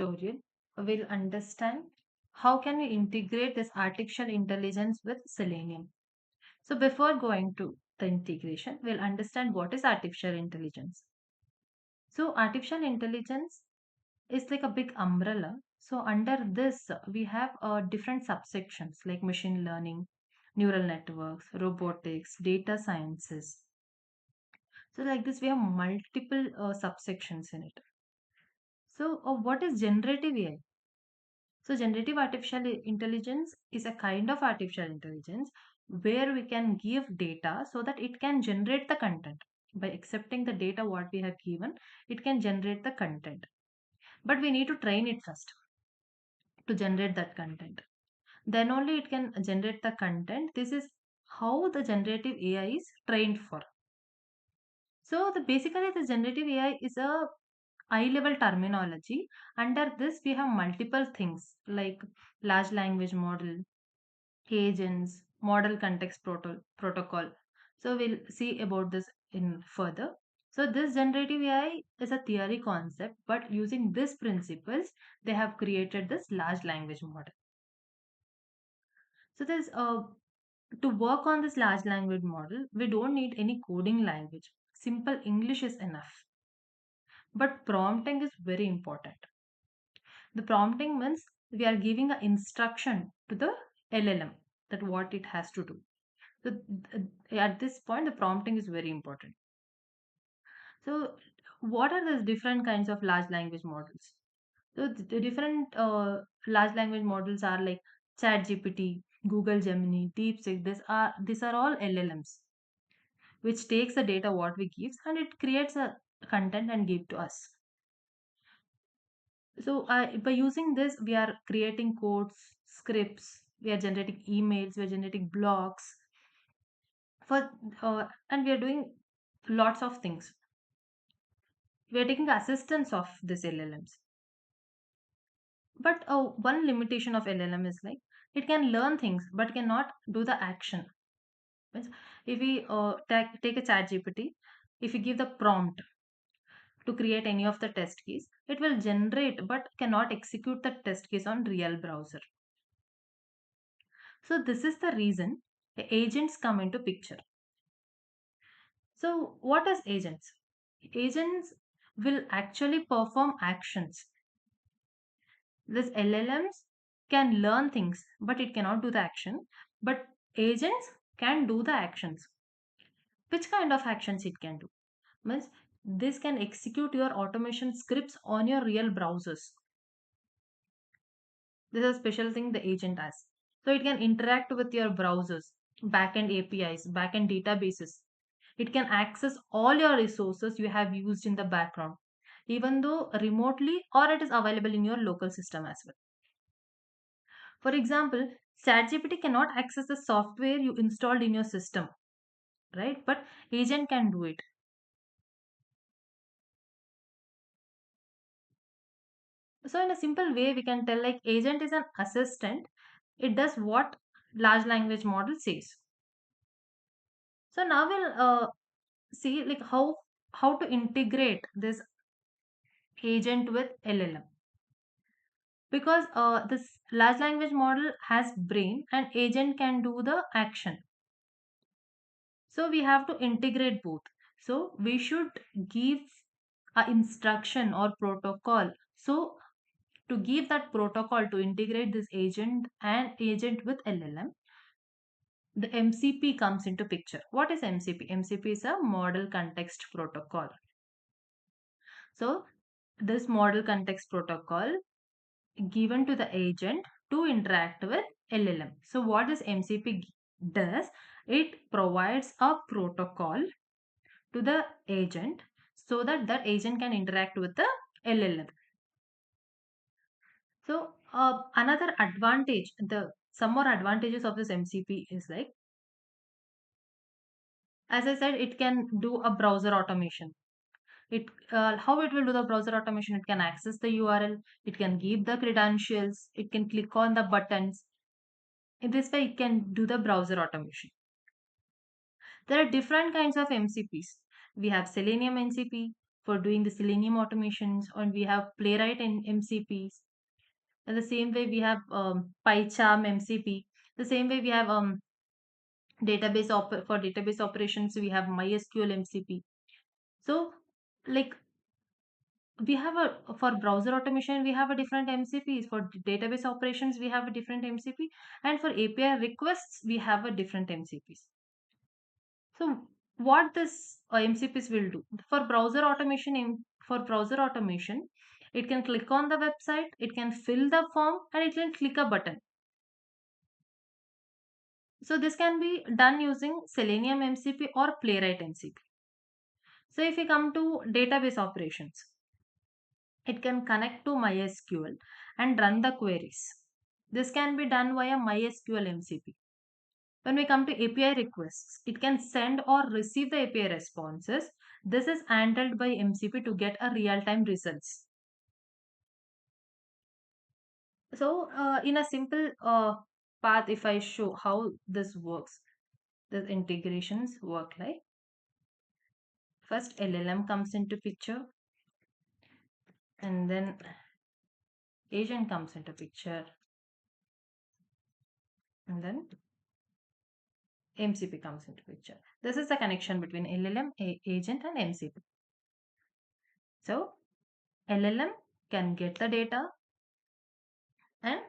tutorial, we'll understand how can we integrate this artificial intelligence with Selenium. So before going to the integration, we'll understand what is artificial intelligence. So artificial intelligence is like a big umbrella. So under this, we have different subsections like machine learning, neural networks, robotics, data sciences. So like this, we have multiple subsections in it. So what is generative AI? So generative artificial intelligence is a kind of artificial intelligence where we can give data so that it can generate the content. By accepting the data what we have given, it can generate the content. But we need to train it first to generate that content. Then only it can generate the content. This is how the generative AI is trained for. So basically the generative AI is a high level terminology. Under this we have multiple things like large language model, agents, model context protocol. So we'll see about this in further. So this generative AI is a theory concept, but using these principles, they have created this large language model. So there's to work on this large language model, we don't need any coding language. Simple English is enough. But prompting is very important. The prompting means we are giving an instruction to the LLM that what it has to do. So at this point, the prompting is very important. So what are the different kinds of large language models? So the different large language models are like ChatGPT, Google Gemini, DeepSeek. These are all LLMs, which takes the data what we give and it creates a content and give to us. So by using this, we are creating codes, scripts, we are generating emails, we are generating blogs for, and we are doing lots of things. We are taking assistance of this LLMs. But one limitation of LLM is like it can learn things but cannot do the action. Means if we take a chat GPT, if you give the prompt to create any of the test keys, it will generate but cannot execute the test keys on real browser. So this is the reason the agents come into picture. So what is agents? Agents will actually perform actions. This LLMs can learn things, but it cannot do the action. But agents can do the actions. Which kind of actions it can do? Means this can execute your automation scripts on your real browsers. This is a special thing the agent has. So it can interact with your browsers, backend APIs, backend databases. It can access all your resources you have used in the background, even though remotely or it is available in your local system as well. For example, ChatGPT cannot access the software you installed in your system, right? But agent can do it. So in a simple way, we can tell like agent is an assistant. It does what large language model says. So now we'll see like how to integrate this agent with LLM because this large language model has brain and agent can do the action. So we have to integrate both. So we should give a instruction or protocol. So to give that protocol to integrate this agent and agent with LLM, the MCP comes into picture. What is MCP? MCP is a model context protocol. So this model context protocol given to the agent to interact with LLM. So what this MCP does, it provides a protocol to the agent so that that agent can interact with the LLM. So another advantage, the some more advantages of this MCP is like, as I said, it can do a browser automation. It how it will do the browser automation? It can access the URL, it can give the credentials, it can click on the buttons. In this way, it can do the browser automation. There are different kinds of MCPs. We have Selenium MCP, for doing the Selenium automations, and we have Playwright and MCPs. And the same way we have PyCharm MCP. The same way we have for database operations we have MySQL MCP. So like we have a for browser automation we have a different MCPs, for database operations we have a different MCP, and for API requests we have a different MCPs. So what this MCPs will do for browser automation, it can click on the website, it can fill the form, and it can click a button. So this can be done using Selenium MCP or Playwright MCP. So if we come to database operations, it can connect to MySQL and run the queries. This can be done via MySQL MCP. When we come to API requests, it can send or receive the API responses. This is handled by MCP to get a real-time results. So in a simple path, if I show how this works, the integrations work like, first LLM comes into picture, and then agent comes into picture, and then MCP comes into picture. This is the connection between LLM, agent, and MCP. So LLM can get the data, and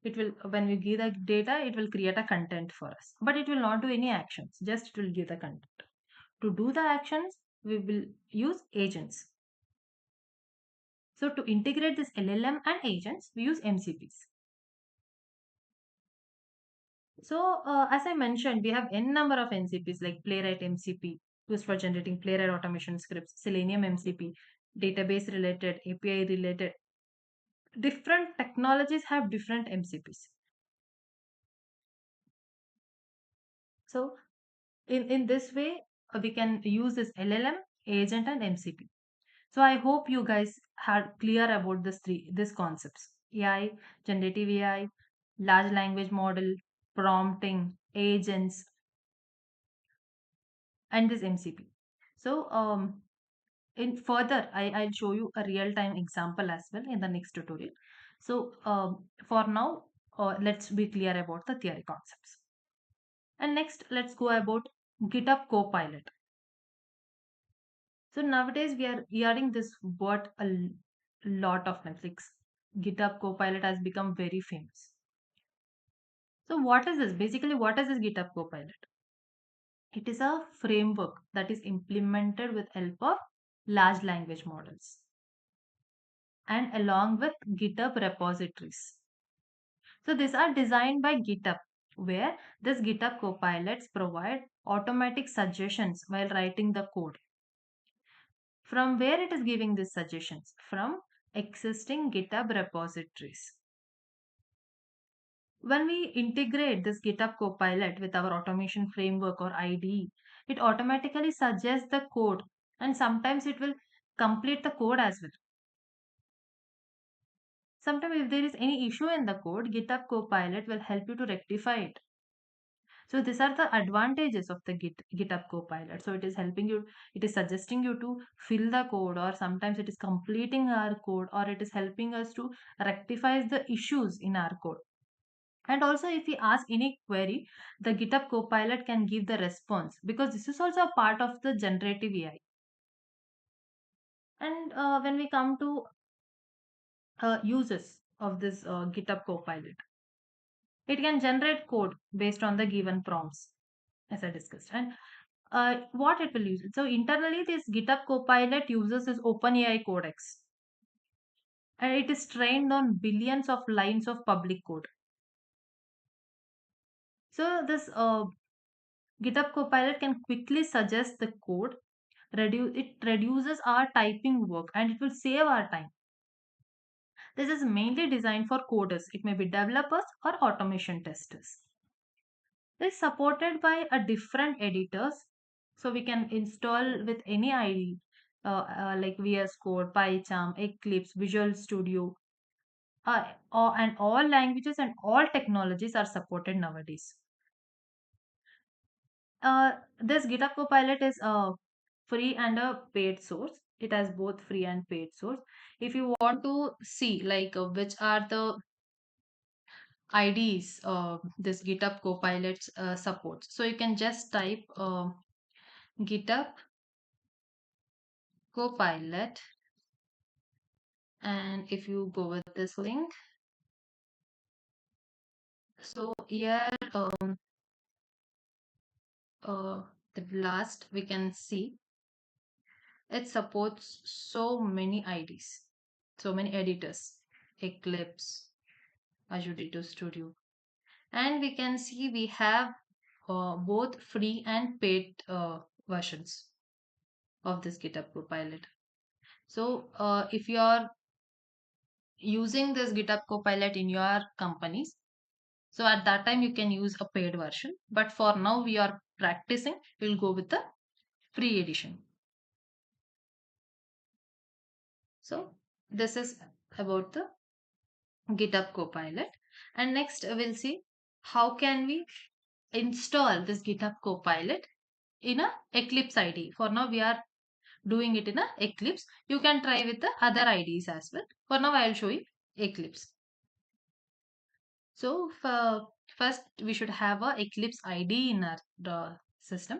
it will, when we give the data, it will create a content for us, but it will not do any actions, just it will give the content. To do the actions, we will use agents. So to integrate this LLM and agents, we use MCPs. So as I mentioned, we have n number of MCPs like Playwright MCP, used for generating Playwright automation scripts, Selenium MCP, database related, API related. Different technologies have different MCPs. So in this way, we can use this LLM, agent, and MCP. So I hope you guys are clear about these concepts: AI, generative AI, large language model, prompting, agents, and this MCP. So in further, I'll show you a real-time example as well in the next tutorial. So for now, let's be clear about the theory concepts. And next, let's go about GitHub Copilot. So nowadays we are hearing this word lot of Netflix. GitHub Copilot has become very famous. So what is this? Basically, what is this GitHub Copilot? It is a framework that is implemented with help of large language models and along with GitHub repositories. So these are designed by GitHub, where this GitHub Copilots provide automatic suggestions while writing the code. From where it is giving these suggestions? From existing GitHub repositories. When we integrate this GitHub Copilot with our automation framework or IDE, it automatically suggests the code, and sometimes it will complete the code as well. Sometimes if there is any issue in the code, GitHub Copilot will help you to rectify it. So these are the advantages of the GitHub Copilot. So it is helping you, it is suggesting you to fill the code, or sometimes it is completing our code, or it is helping us to rectify the issues in our code. And also if we ask any query, the GitHub Copilot can give the response, because this is also a part of the generative AI. And when we come to uses of this GitHub Copilot, it can generate code based on the given prompts, as I discussed. And what it will use. So internally, this GitHub Copilot uses this OpenAI Codex, and it is trained on billions of lines of public code. So this GitHub Copilot can quickly suggest the code. It reduces our typing work, and it will save our time. This is mainly designed for coders. It may be developers or automation testers. It is supported by a different editors, so we can install with any IDE like VS Code, PyCharm, Eclipse, Visual Studio, and all languages and all technologies are supported nowadays. This GitHub Copilot is a free and a paid source. it has both free and paid source. If you want to see like which are the IDs this GitHub Copilot supports, so you can just type GitHub Copilot, and if you go with this link, so here uh, the last we can see it supports so many IDs, so many editors, Eclipse, Azure Data Studio, and we can see we have both free and paid versions of this GitHub Copilot. So if you are using this GitHub Copilot in your companies, so at that time you can use a paid version. But for now we are practicing, we'll go with the free edition. So this is about the GitHub Copilot. And next we'll see how can we install this GitHub Copilot in a Eclipse ID. For now we are doing it in a Eclipse. You can try with the other IDs as well. For now I'll show you Eclipse. So first we should have a Eclipse ID in our system.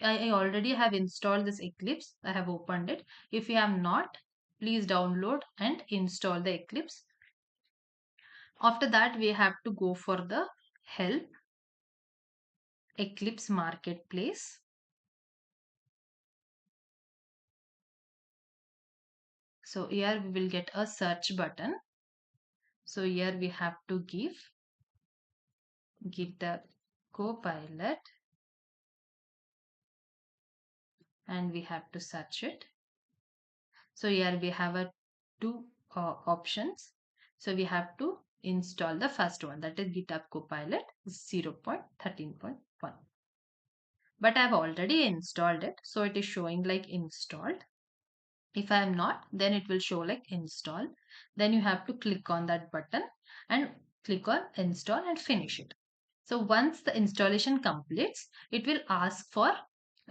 I already have installed this Eclipse. I have opened it. If you have not, please download and install the Eclipse. After that, we have to go for the help Eclipse marketplace. So here we will get a search button. So here we have to give GitHub Copilot and we have to search it. So here we have a two options. So we have to install the first one, that is GitHub Copilot 0.13.1. But I have already installed it, so it is showing like installed. If I am not, then it will show like install. Then you have to click on that button and click on install and finish it. So once the installation completes, it will ask for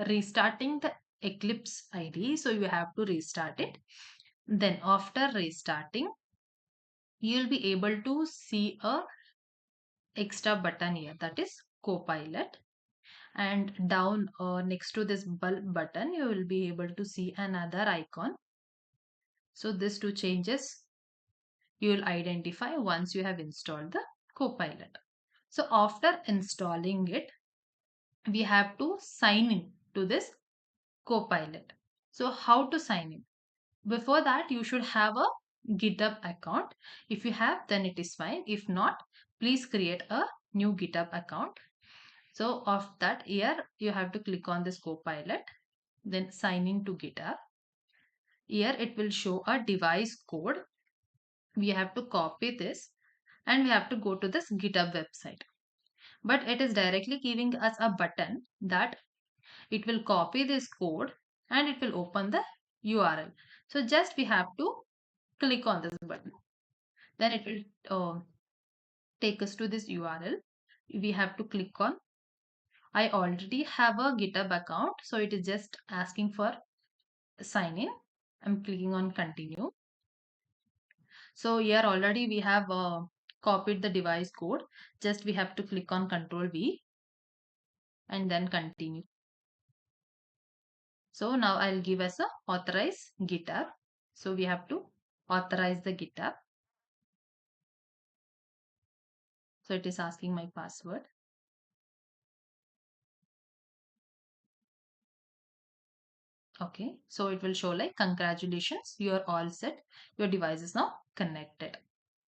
restarting the Eclipse ID. So you have to restart it. Then after restarting, you will be able to see a extra button here, that is Copilot. And down next to this bulb button, you will be able to see another icon. So this two changes you will identify once you have installed the Copilot. So after installing it, we have to sign in to this Copilot. So how to sign in? Before that, you should have a GitHub account. If you have, then it is fine. If not, please create a new GitHub account. So of that, here you have to click on this Copilot, then sign in to GitHub. Here it will show a device code. We have to copy this and we have to go to this GitHub website. But it is directly giving us a button that it will copy this code and it will open the URL. So just we have to click on this button. Then it will take us to this URL. We have to click on. I already have a GitHub account, so it is just asking for sign in. I'm clicking on continue. So here already we have copied the device code. Just we have to click on Control V and then continue. So now I'll give us a authorize GitHub. So we have to authorize the GitHub. So it is asking my password. Okay, so it will show like congratulations, you are all set. Your device is now connected.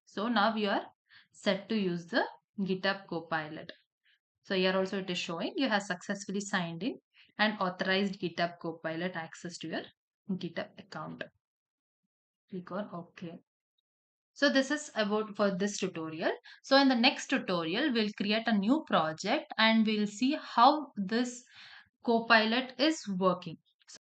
So now you are set to use the GitHub Copilot. So here also it is showing you have successfully signed in and authorized GitHub Copilot access to your GitHub account. Click on OK. So this is about for this tutorial. So in the next tutorial, we'll create a new project and we'll see how this Copilot is working.